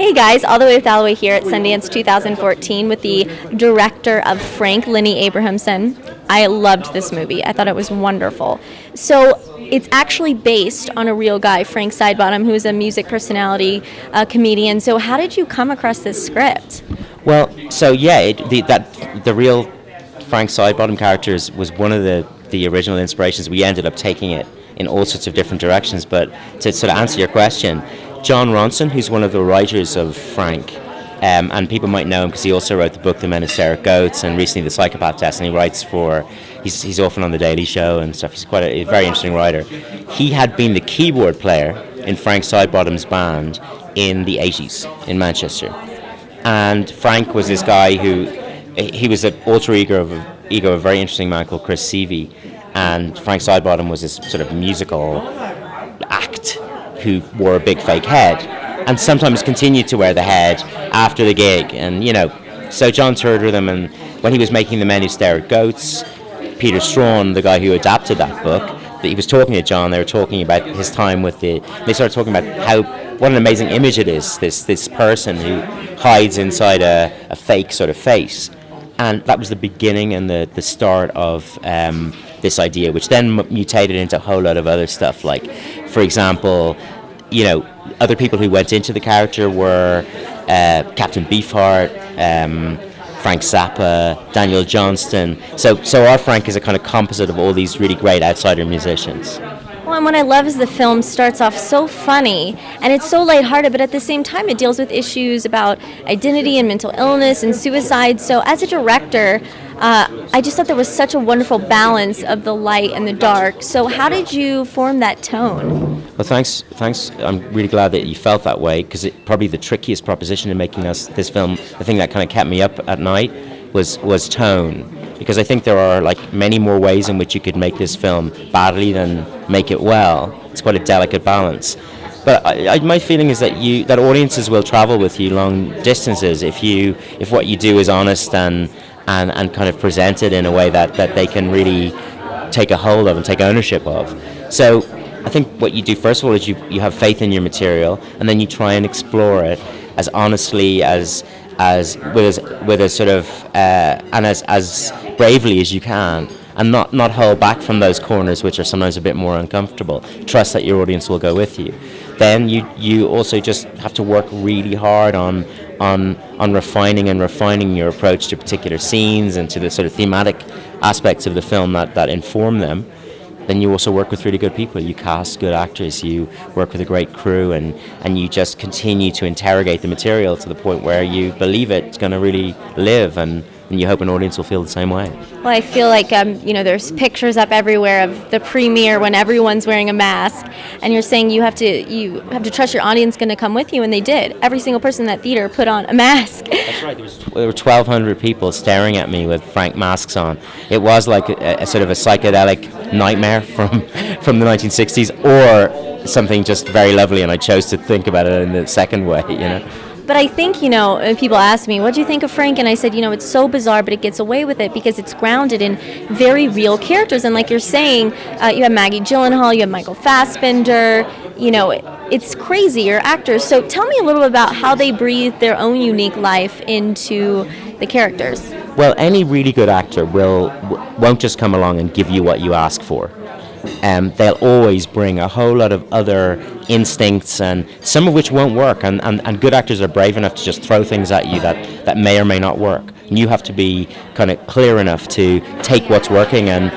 Hey guys, all the way with Alloway here at Sundance 2014 with the director of Frank, Linny Abrahamson. I loved this movie. I thought it was wonderful. So it's actually based on a real guy, Frank Sidebottom, who is a music personality, comedian. So how did you come across this script? Well, the real Frank Sidebottom characters was one of the original inspirations. We ended up taking it in all sorts of different directions. But to sort of answer your question, John Ronson, who's one of the writers of Frank, and people might know him because he also wrote the book The Men Who Stare at Goats and recently The Psychopath Test, and he writes he's often on The Daily Show and stuff. He's quite a very interesting writer. He had been the keyboard player in Frank Sidebottom's band in the 80s in Manchester. And Frank was this guy he was an alter ego of a very interesting man called Chris Seavey, and Frank Sidebottom was this sort of musical act who wore a big fake head and sometimes continued to wear the head after the gig. And so John toured with him, and when he was making The Men Who Stare at Goats, Peter Straughan, the guy who adapted that book, that he was talking to John, they were talking about his time they started talking about what an amazing image it is, this person who hides inside a fake sort of face. And that was the beginning and the start of this idea, which then mutated into a whole lot of other stuff. Like, for example, other people who went into the character were Captain Beefheart, Frank Zappa, Daniel Johnston. So our Frank is a kind of composite of all these really great outsider musicians. Well, and what I love is the film starts off so funny, and it's so lighthearted, but at the same time it deals with issues about identity and mental illness and suicide. So as a director, I just thought there was such a wonderful balance of the light and the dark. So how did you form that tone? Well, thanks. I'm really glad that you felt that way, because probably the trickiest proposition in making this film, the thing that kind of kept me up at night, was tone. Because I think there are many more ways in which you could make this film badly than make it well. It's quite a delicate balance. But my feeling is that audiences will travel with you long distances if what you do is honest and kind of present it in a way that they can really take a hold of and take ownership of. So I think what you do first of all is you have faith in your material, and then you try and explore it as honestly as with a sort of and as bravely as you can, and not hold back from those corners which are sometimes a bit more uncomfortable. Trust that your audience will go with you. Then you also just have to work really hard on refining your approach to particular scenes and to the sort of thematic aspects of the film that inform them. Then you also work with really good people. You cast good actors, you work with a great crew, and you just continue to interrogate the material to the point where you believe it's going to really live, and you hope an audience will feel the same way. Well, I feel like there's pictures up everywhere of the premiere when everyone's wearing a mask, and you're saying you have to trust your audience going to come with you, and they did. Every single person in that theater put on a mask. That's right. There were 1,200 people staring at me with Frank masks on. It was like a sort of a psychedelic nightmare from the 1960s, or something just very lovely, and I chose to think about it in the second way. But I think, people ask me, what do you think of Frank? And I said, it's so bizarre, but it gets away with it because it's grounded in very real characters. And like you're saying, you have Maggie Gyllenhaal, you have Michael Fassbender, it's crazy, you're actors. So tell me a little bit about how they breathe their own unique life into the characters. Well, any really good actor won't just come along and give you what you ask for. They'll always bring a whole lot of other instincts, and some of which won't work, and good actors are brave enough to just throw things at you that may or may not work, and you have to be kind of clear enough to take what's working and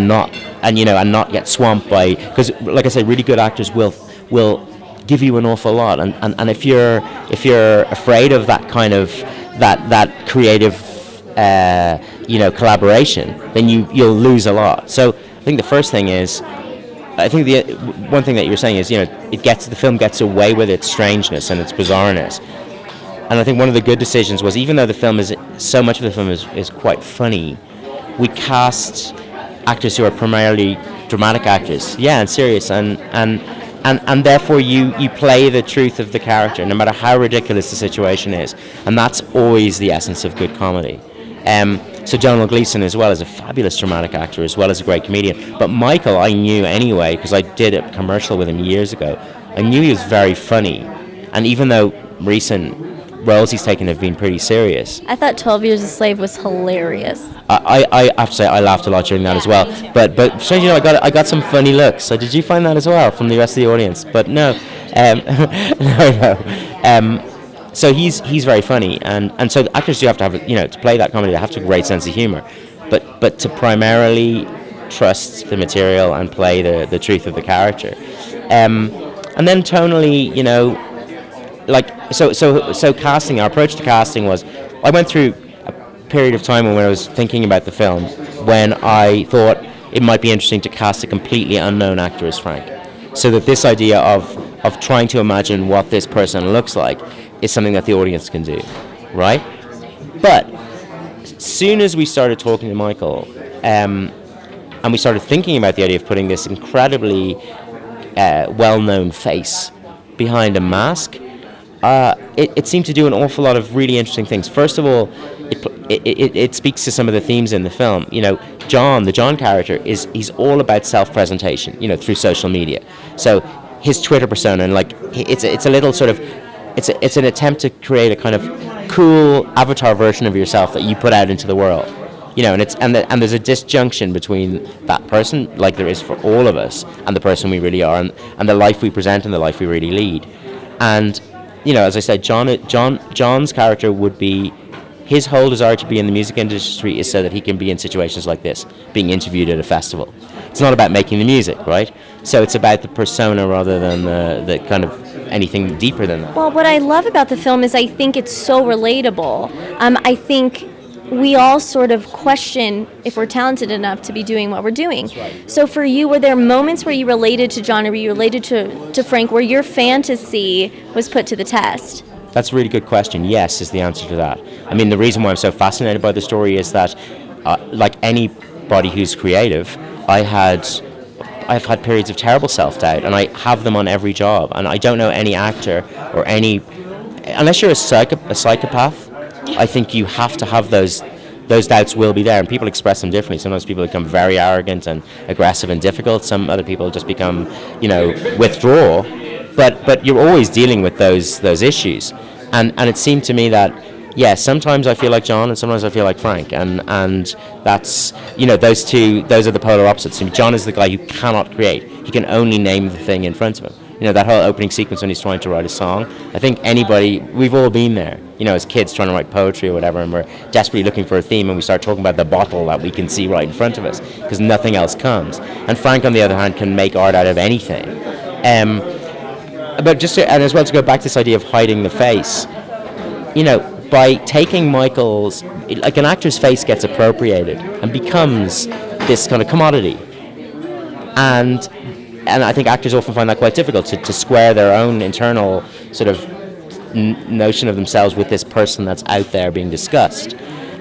not get swamped by, because like I say, really good actors will give you an awful lot, and if you're afraid of that kind of that creative collaboration, then you'll lose a lot. So I think the first thing is, the one thing that you're saying is, the film gets away with its strangeness and its bizarreness. And I think one of the good decisions was, even though so much of the film is quite funny, we cast actors who are primarily dramatic actors, and serious, and therefore you play the truth of the character, no matter how ridiculous the situation is. And that's always the essence of good comedy. So Domhnall Gleeson as well is a fabulous dramatic actor as well as a great comedian. But Michael I knew anyway, because I did a commercial with him years ago. I knew he was very funny. And even though recent roles he's taken have been pretty serious. I thought 12 Years a Slave was hilarious. I have to say I laughed a lot during that as well. But strangely, I got some funny looks. So did you find that as well from the rest of the audience? But no, no. So he's very funny, and so the actors do have to have, to play that comedy, they have to have a great sense of humor, but to primarily trust the material and play the truth of the character, and then tonally, so casting. Our approach to casting was, I went through a period of time when I was thinking about the film when I thought it might be interesting to cast a completely unknown actor as Frank, so that this idea of trying to imagine what this person looks like is something that the audience can do, right? But as soon as we started talking to Michael, and we started thinking about the idea of putting this incredibly well-known face behind a mask, it seemed to do an awful lot of really interesting things. First of all, it speaks to some of the themes in the film. John, the John character, he's all about self-presentation, through social media. So his Twitter persona, and it's a little sort of, it's an attempt to create a kind of cool avatar version of yourself that you put out into the world. And there's a disjunction between that person, like there is for all of us, and the person we really are, and the life we present and the life we really lead. And as I said, John's character would be, his whole desire to be in the music industry is so that he can be in situations like this, being interviewed at a festival. It's not about making the music, right? So it's about the persona rather than the kind of anything deeper than that. Well, what I love about the film is I think it's so relatable. I think we all sort of question if we're talented enough to be doing what we're doing. Right. So for you, were there moments where you related to John, or were you related to Frank, where your fantasy was put to the test? That's a really good question. Yes, is the answer to that. I mean, the reason why I'm so fascinated by the story is that, like anybody who's creative, I've had periods of terrible self-doubt, and I have them on every job. And I don't know any actor or unless you're a psychopath, I think you have to have those doubts will be there, and people express them differently. Sometimes people become very arrogant and aggressive and difficult. Some other people just become, withdraw. But you're always dealing with those issues, and it seemed to me that, sometimes I feel like John and sometimes I feel like Frank, and that's, those are the polar opposites. John is the guy who cannot create. He can only name the thing in front of him. That whole opening sequence when he's trying to write a song, I think we've all been there, as kids trying to write poetry or whatever, and we're desperately looking for a theme, and we start talking about the bottle that we can see right in front of us because nothing else comes. And Frank, on the other hand, can make art out of anything. But and as well, to go back to this idea of hiding the face, by taking Michael's, like an actor's face gets appropriated and becomes this kind of commodity, and I think actors often find that quite difficult to square their own internal sort of notion of themselves with this person that's out there being discussed.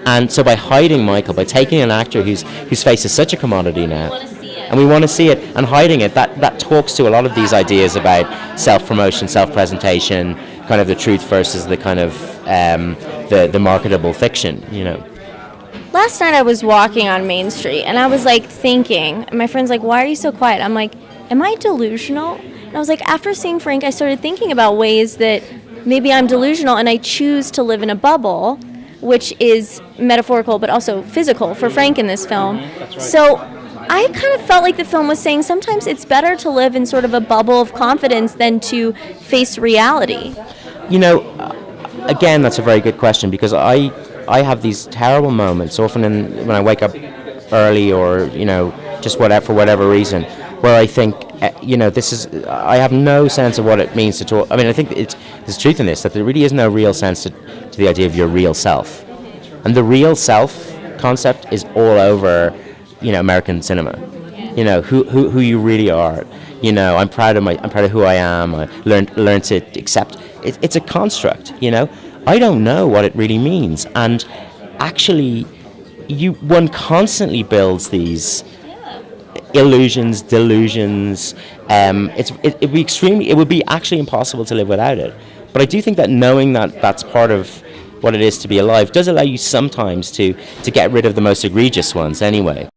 And so by hiding Michael, by taking an actor whose face is such a commodity now, and we want to see it, and hiding it, that talks to a lot of these ideas about self-promotion, self-presentation, kind of the truth versus the kind of the marketable fiction, Last night I was walking on Main Street, and I was thinking, and my friend's like, why are you so quiet? I'm like, am I delusional? And I was like, after seeing Frank, I started thinking about ways that maybe I'm delusional and I choose to live in a bubble, which is metaphorical but also physical for Frank in this film. So I kind of felt like the film was saying sometimes it's better to live in sort of a bubble of confidence than to face reality. Again, that's a very good question, because I have these terrible moments often when I wake up early or, just for whatever reason, where I think, I have no sense of what it means to talk. I mean, I think there's truth in this, that there really is no real sense to the idea of your real self. And the real self concept is all over, American cinema. Who you really are. I'm proud of who I am. I learned to accept. It's a construct, I don't know what it really means. And actually, one constantly builds these illusions, delusions. It would be actually impossible to live without it. But I do think that knowing that that's part of what it is to be alive does allow you sometimes to get rid of the most egregious ones anyway.